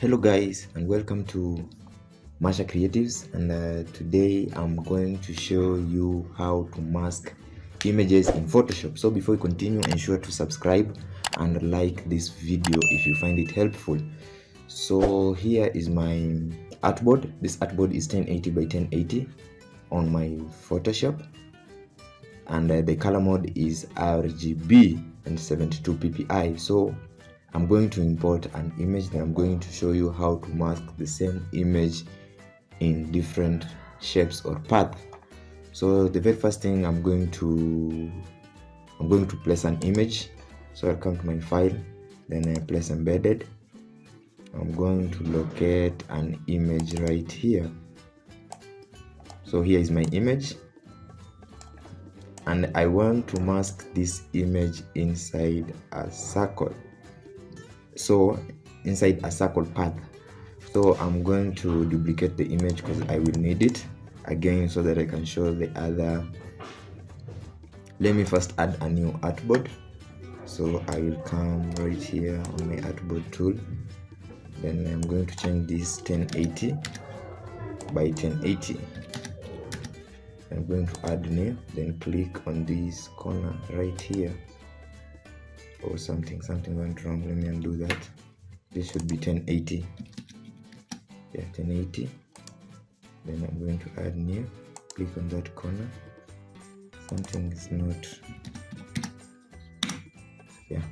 Hello guys, and welcome to Marsha Creatives, and today I'm going to show you how to mask images in Photoshop. So before we continue, ensure to subscribe and like this video if you find it helpful. So here is my artboard. This artboard is 1080 by 1080 on my Photoshop, and the color mode is RGB and 72 ppi. So I'm going to import an image, then I'm going to show you how to mask the same image in different shapes or path. So the very first thing I'm going to place an image. So I'll come to my file, then I place embedded. I'm going to locate an image right here. So here is my image, and I want to mask this image inside a circle. So inside a circle path. So I'm going to duplicate the image because I will need it again so that I can show the other. Let me first add a new artboard. So I will come right here on my artboard tool, then I'm going to change this 1080 by 1080. I'm going to add new, then click on this corner right here. Or something went wrong. Let me undo that. This should be 1080. Yeah, 1080. Then I'm going to add new. Click on that corner. Something is not. Yeah.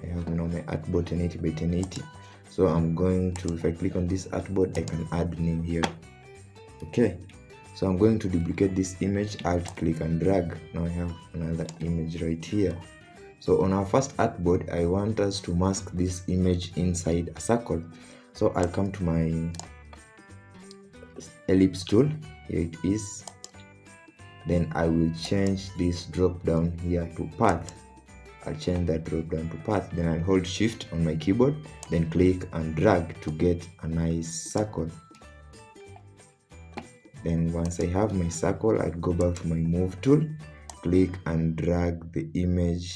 I have now my artboard 1080 by 1080. So I'm going to, if I click on this artboard, I can add new here. Okay. So I'm going to duplicate this image. Alt click and drag. Now I have another image right here. So on our first artboard, I want us to mask this image inside a circle. So I'll come to my ellipse tool. Here it is. Then I will change this drop down here to path. I'll change that drop down to path. Then I'll hold shift on my keyboard. Then click and drag to get a nice circle. Then once I have my circle, I'll go back to my move tool. Click and drag the image.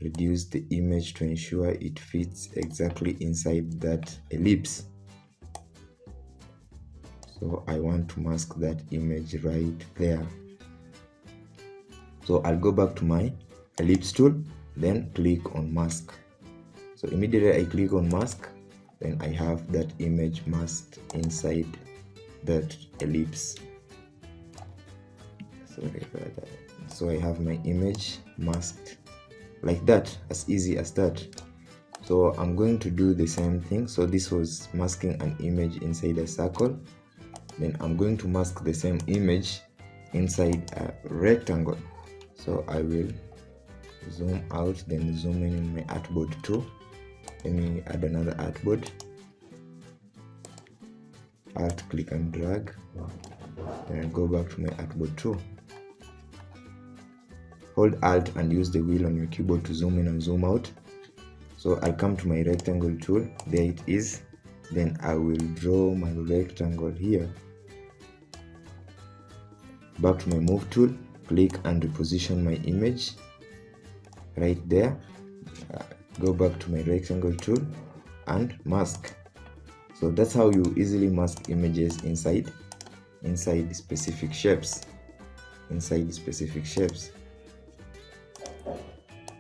Reduce the image to ensure it fits exactly inside that ellipse. So I want to mask that image right there. So I'll go back to my ellipse tool, then click on mask. So immediately I click on mask, then I have that image masked inside that ellipse. Sorry about that. So I have my image masked like that, as easy as that. So I'm going to do the same thing. So this was masking an image inside a circle. Then I'm going to mask the same image inside a rectangle. So I will zoom out, then zoom in my artboard too. Let me add another artboard. Alt click and drag. Then I'll go back to my artboard too. Hold Alt and use the wheel on your keyboard to zoom in and zoom out. So I'll come to my rectangle tool. There it is. Then I will draw my rectangle here. Back to my move tool. Click and reposition my image right there. Go back to my rectangle tool and mask. So that's how you easily mask images inside specific shapes.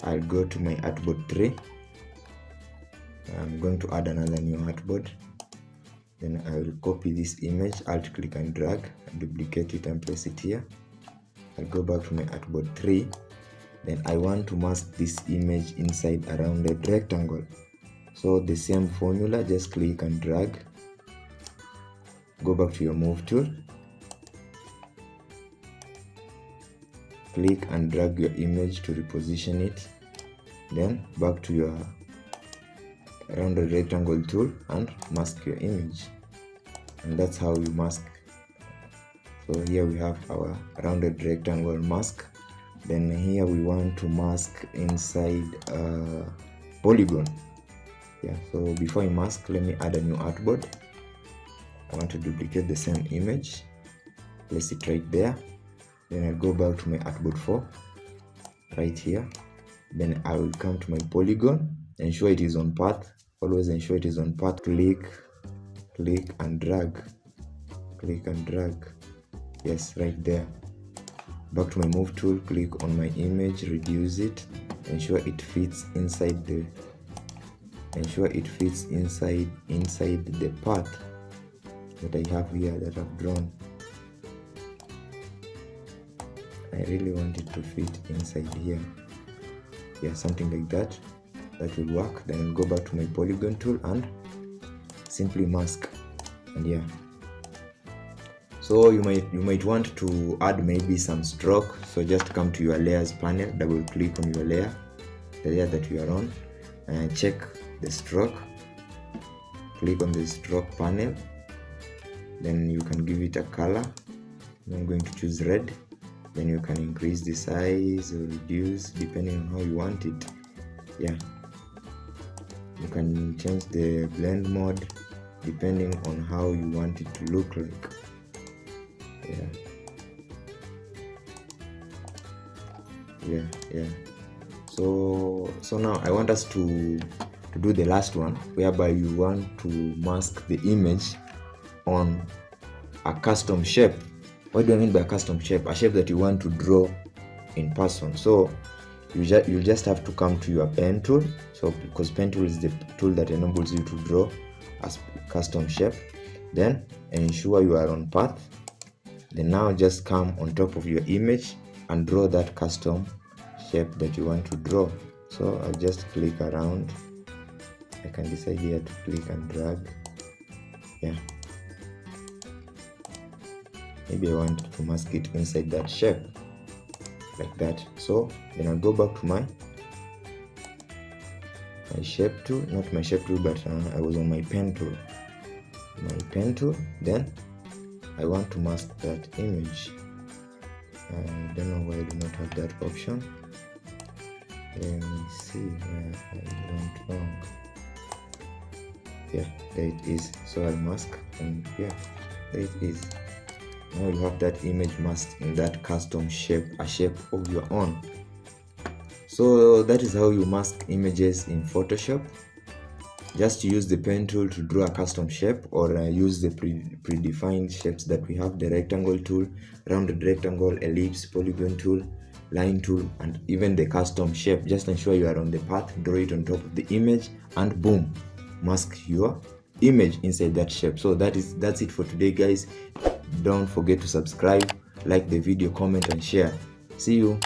I'll go to my artboard 3. I'm going to add another new artboard. Then I will copy this image, alt click and drag, and duplicate it and place it here. I'll go back to my artboard 3. Then I want to mask this image inside a rounded rectangle. So the same formula, just click and drag. Go back to your move tool. Click and drag your image to reposition it. Then back to your rounded rectangle tool and mask your image. And that's how you mask. So here we have our rounded rectangle mask. Then here we want to mask inside a polygon. Yeah, so before I mask, let me add a new artboard. I want to duplicate the same image, place it right there. Then I'll go back to my artboard 4 right here. Then I will come to my polygon, ensure it is on path. always ensure it is on path. Click and drag, yes, right there. Back to my move tool, click on my image, reduce it, ensure it fits inside the path that I have here, that I've drawn. I really want it to fit inside here. Yeah, something like that. That will work. Then go back to my polygon tool and simply mask. And yeah, so you might want to add maybe some stroke. So just come to your layers panel, double click on your layer, the layer that you are on, and check the stroke. Click on the stroke panel, then you can give it a color. I'm going to choose red. Then you can increase the size or reduce depending on how you want it. Yeah, you can change the blend mode depending on how you want it to look like. Yeah. So now I want us to do the last one, whereby you want to mask the image on a custom shape. What do I mean by a custom shape? A shape that you want to draw in person. So you just have to come to your pen tool. So because pen tool is the tool that enables you to draw a custom shape. Then ensure you are on path. Then now just come on top of your image and draw that custom shape that you want to draw. So I'll just click around. I can decide here to click and drag. Yeah, maybe I want to mask it inside that shape like that. So then I'll go back to my shape tool, not my shape tool, but I was on my pen tool. Then I want to mask that image. I don't know why I do not have that option. Let me see where I went wrong. Yeah, there it is. So I'll mask, and yeah, there it is. Now you have that image masked in that custom shape, a shape of your own. So that is how you mask images in Photoshop. Just use the pen tool to draw a custom shape, or use the predefined shapes that we have: the rectangle tool, rounded rectangle, ellipse, polygon tool, line tool, and even the custom shape. Just ensure you are on the path, draw it on top of the image, and boom, mask your image inside that shape. So that's it for today, guys. Don't forget to subscribe, like the video, comment, and share. See you.